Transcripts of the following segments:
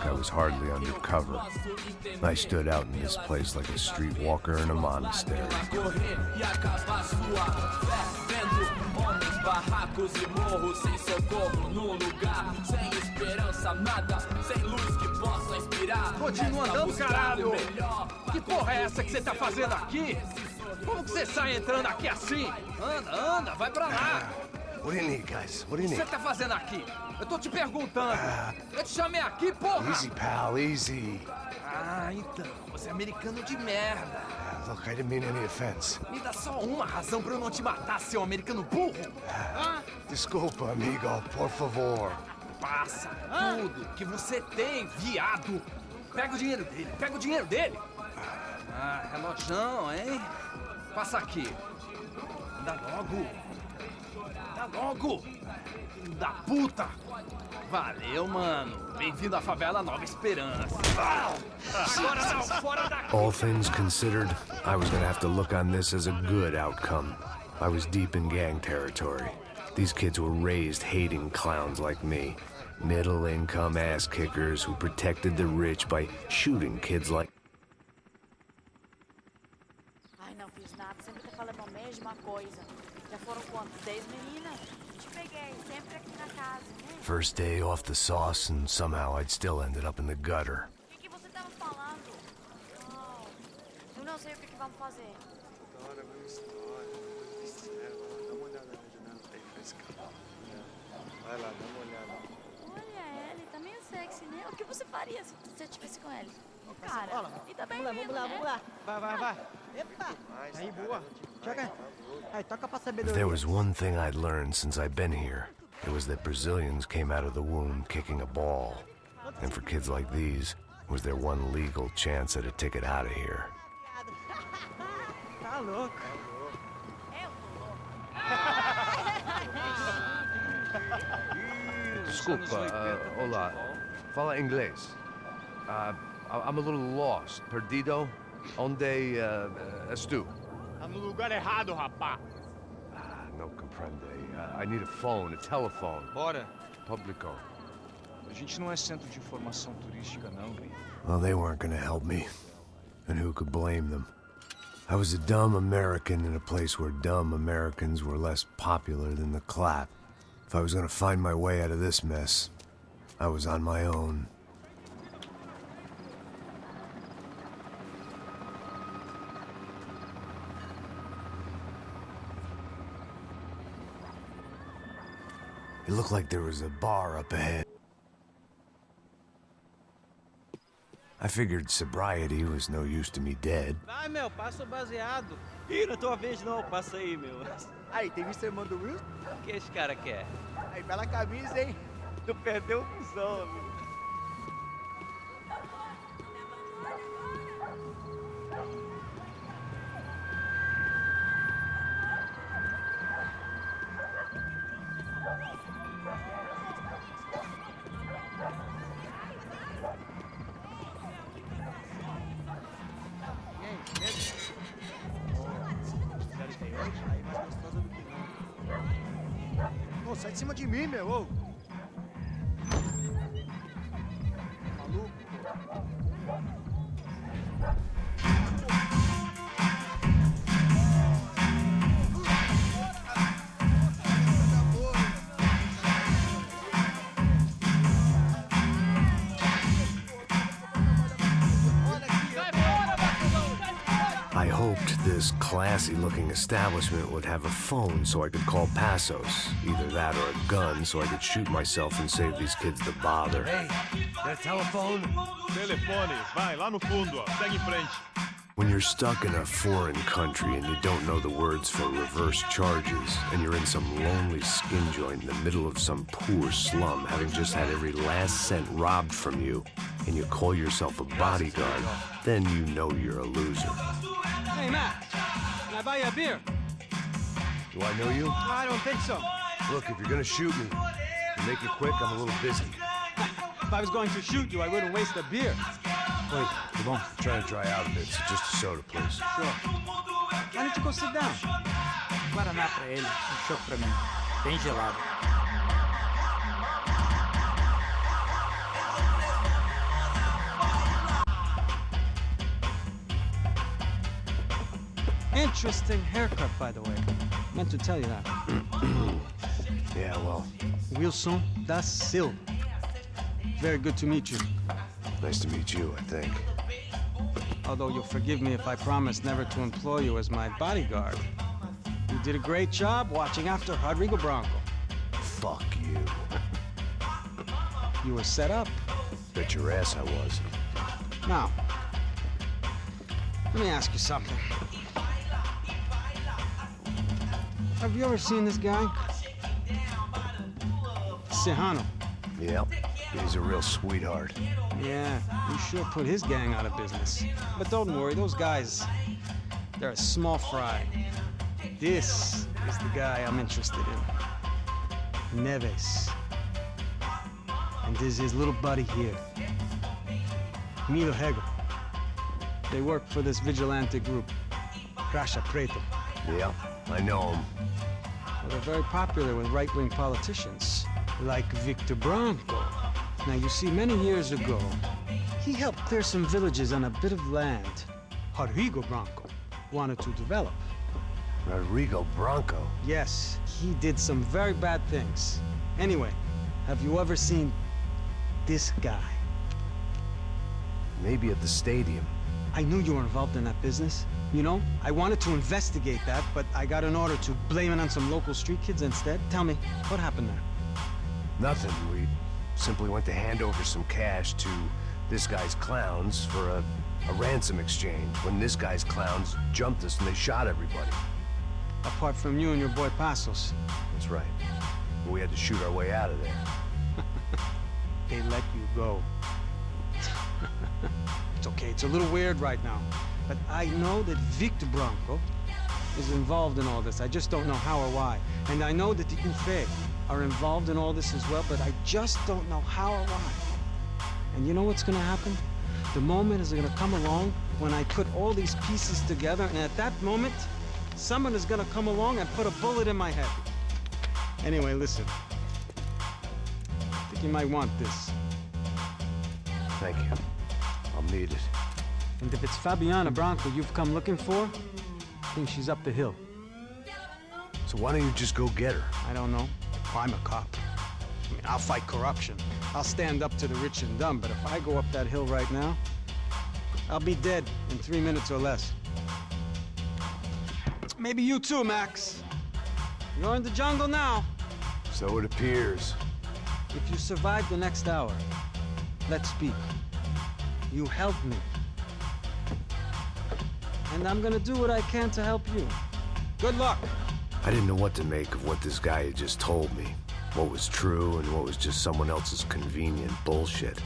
I was hardly under cover. I stood out in this place like a streetwalker in a monastery. Continua andando, caralho! Que porra é essa que você tá fazendo aqui? Como que você sai entrando aqui assim? Anda, vai pra lá! What do you need, guys? What do you O que need? você tá fazendo aqui? Eu tô te perguntando. Eu te chamei aqui, porra! Easy, pal, easy. Ah, então, você é americano de merda. Look, I didn't mean any offense. Me dá só uma razão pra eu não te matar, seu americano burro. Desculpa, amigo, por favor. Passa tudo que você tem, viado. Pega o dinheiro dele, Ah, relojão, hein? Passa aqui. Dá logo. Filho da puta. Valeu, mano. Bem-vindo à favela Nova Esperança. Agora não, fora daqui. All things considered, I was gonna have to look on this as a good outcome. I was deep in gang territory. These kids were raised hating clowns like me. Middle-income ass-kickers who protected the rich by shooting kids like... Ai, não fiz nada. Sempre tá falando a mesma coisa. Já foram quantos? 10 meninas? Te peguei. Sempre aqui na casa, né? First day off the sauce, and somehow I'd still ended up in the gutter. O que você tava falando? Não. Eu não sei o que vamos fazer. Vai lá, dá uma olhada. Olha, ele tá meio sexy, né? O que você faria se você estivesse com ele? Cara, e tá bem lindo, Vamos lá. Vai. Epa! Aí, boa. Joga. Aí, toca pra If sabedoria. there was one thing I'd learned since I've been here, it was that Brazilians came out of the womb kicking a ball. And for kids like these, was their one legal chance at a ticket out of here. Tá louco. Eu tô louco. Desculpa, olá. Fala inglês. I'm a little lost. Perdido? Onde estou? Tá no lugar errado, rapá. No comprende. I need a phone, a telephone. Bora. Publico. A gente não é centro de informação turística, não. Well, they weren't gonna help me. And who could blame them? I was a dumb American in a place where dumb Americans were less popular than the clap. If I was gonna find my way out of this mess, I was on my own. It looked like there was a bar up ahead. I figured sobriety was no use to me dead. Vai, meu, passa o baseado. Ih, não é tua vez não, passa aí, meu. Aí, tem visto o irmão do Will? O que esse cara quer? Aí, bela camisa, hein? Tu perdeu o cuzão, amigo. Ô, sai de cima de mim, meu, ô. Maluco. I hoped this classy-looking establishment would have a phone so I could call Passos. Either that or a gun so I could shoot myself and save these kids the bother. Hey, that telephone? Telefone, vai, lá no fundo, ó. Segue em frente. When you're stuck in a foreign country and you don't know the words for reverse charges, and you're in some lonely skin joint in the middle of some poor slum, having just had every last cent robbed from you, and you call yourself a bodyguard, then you know you're a loser. Hey, Matt. Can I buy you a beer? Do I know you? I don't think so. Look, if you're gonna shoot me, make it quick, I'm a little busy. If I was going to shoot you, I wouldn't waste a beer. Wait, come on. I'm trying to dry out a bit, so just a soda, please. Sure. Why don't you go sit down? Guaraná pra ele, chopp pra mim. Bem gelado. Interesting haircut, by the way. Meant to tell you that. Yeah, well, Wilson da Silva. Very good to meet you. nice to meet you, I think. Although you'll forgive me if I promise never to employ you as my bodyguard. You did a great job watching after Rodrigo Branco. Fuck you. You were set up. Bet your ass I was. Now, let me ask you something. Have you ever seen this guy? Sejano. Yep, he's a real sweetheart. Yeah, you sure put his gang out of business. But don't worry, those guys, they're a small fry. This is the guy I'm interested in. Neves. And this is his little buddy here. Milo Hegel. They work for this vigilante group, Crasha Preto. Yeah, I know him. Well, they're very popular with right-wing politicians, like Victor Branco. Now, you see, many years ago, he helped clear some villages on a bit of land Rodrigo Branco wanted to develop. Rodrigo Branco? Yes, he did some very bad things. Anyway, have you ever seen this guy? Maybe at the stadium. I knew you were involved in that business. You know, I wanted to investigate that, but I got an order to blame it on some local street kids instead. Tell me, what happened there? Nothing. We simply went to hand over some cash to this guy's clowns for a ransom exchange when this guy's clowns jumped us and they shot everybody. Apart from you and your boy Passos. That's right. We had to shoot our way out of there. They let you go. It's okay, it's a little weird right now. But I know that Victor Branco is involved in all this. I just don't know how or why. And I know that the UFE are involved in all this as well, but I just don't know how or why. And you know what's gonna happen? The moment is gonna come along when I put all these pieces together, and at that moment, someone is gonna come along and put a bullet in my head. Anyway, listen. I think you might want this. Thank you. I'll need it. And if it's Fabiana Branco you've come looking for, I think she's up the hill. So why don't you just go get her? I don't know. I'm a cop. I mean, I'll fight corruption. I'll stand up to the rich and dumb, but if I go up that hill right now, I'll be dead in 3 minutes or less. Maybe you too, Max. You're in the jungle now. So it appears. If you survive the next hour, let's speak. You help me. And I'm gonna do what I can to help you. Good luck. I didn't know what to make of what this guy had just told me. What was true and what was just someone else's convenient bullshit.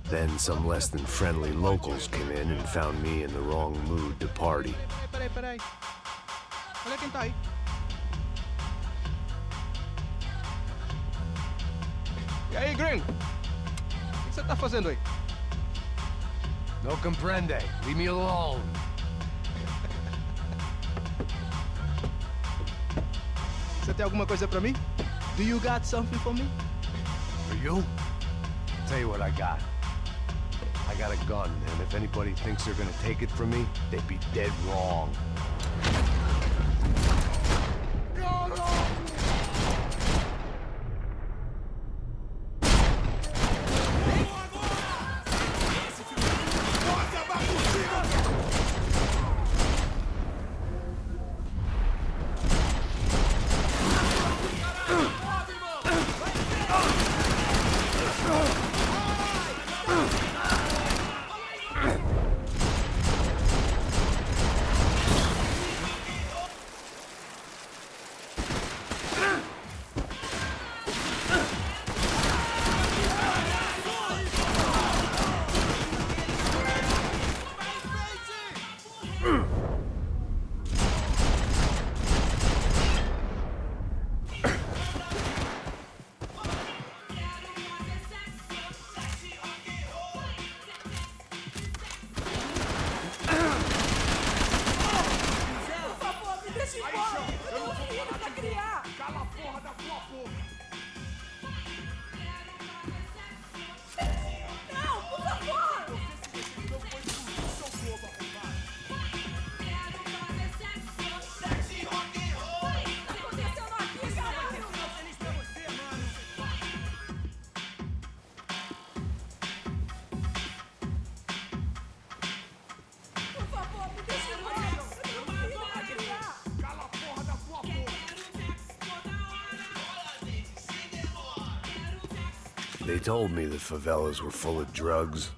Then some less than friendly locals came in and found me in the wrong mood to party. Peraí. Olha quem tá aí. E aí, gringo? O que você tá fazendo aí? No comprende. Leave me alone. Você tem alguma coisa pra mim? Do you got something for me? For you? Tell you what I got. I got a gun, and if anybody thinks they're gonna take it from me, they'd be dead wrong. They told me the favelas were full of drugs.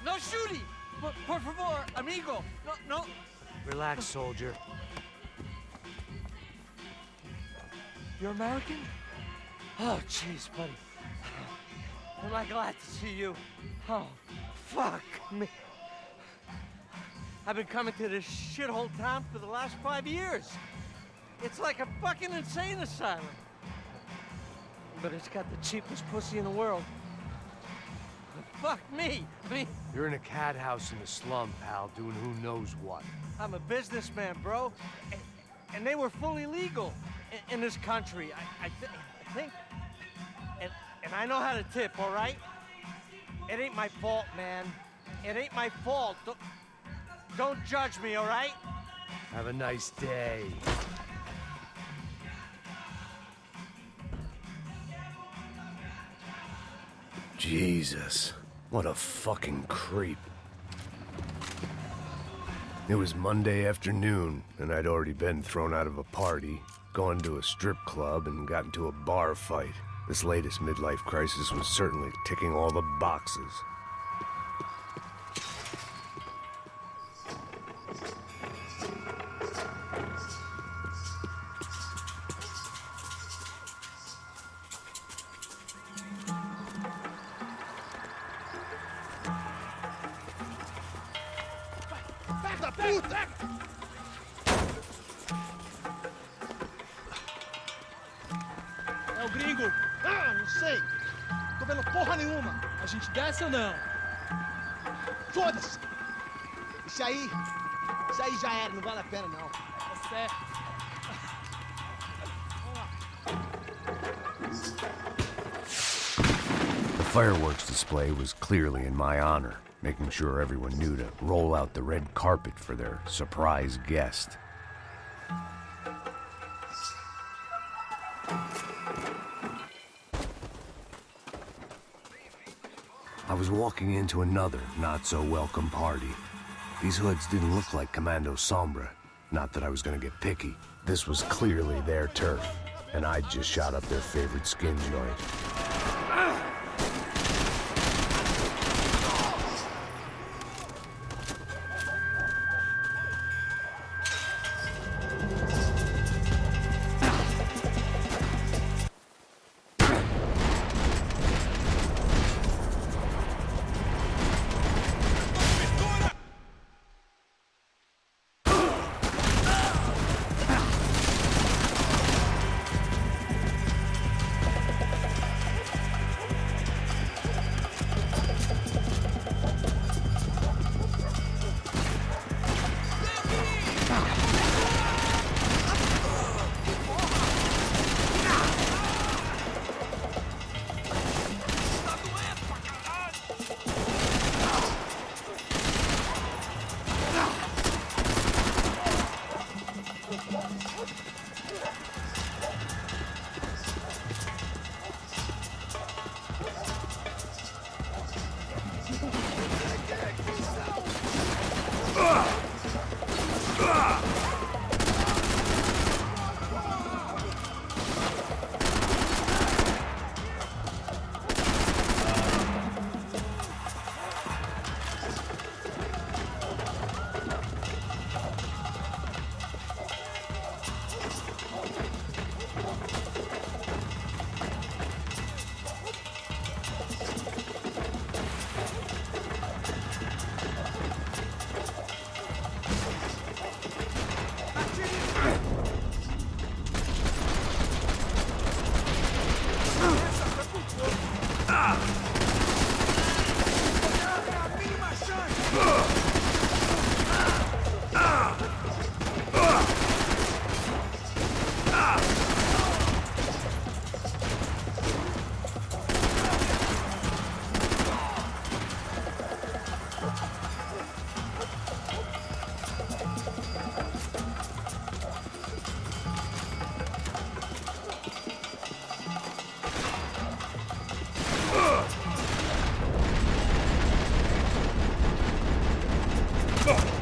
No shooting! Por favor, amigo! No. Relax, soldier. You're American? Oh, jeez, buddy. Am I glad to see you? Oh, fuck me. I've been coming to this shithole town for the last 5 years. It's like a fucking insane asylum. But it's got the cheapest pussy in the world. Fuck me. I mean, You're in a cat house in the slum, pal, doing who knows what. I'm a businessman, bro. And they were fully legal in this country. I think. And I know how to tip, all right? It ain't my fault, man. It ain't my fault. Don't judge me, all right? Have a nice day. Jesus, what a fucking creep. It was Monday afternoon, and I'd already been thrown out of a party, gone to a strip club, and got into a bar fight. This latest midlife crisis was certainly ticking all the boxes. É o gringo. Ah, não sei. Tô vendo porra nenhuma. A gente desce ou não? Foda-se. Isso aí já era, não vale a pena não. Tá certo. The fireworks display was clearly in my honor, making sure everyone knew to roll out the red carpet for their surprise guest. I was walking into another not-so-welcome party. These hoods didn't look like Commando Sombra. Not that I was gonna get picky. This was clearly their turf, and I'd just shot up their favorite skin joint. Oh.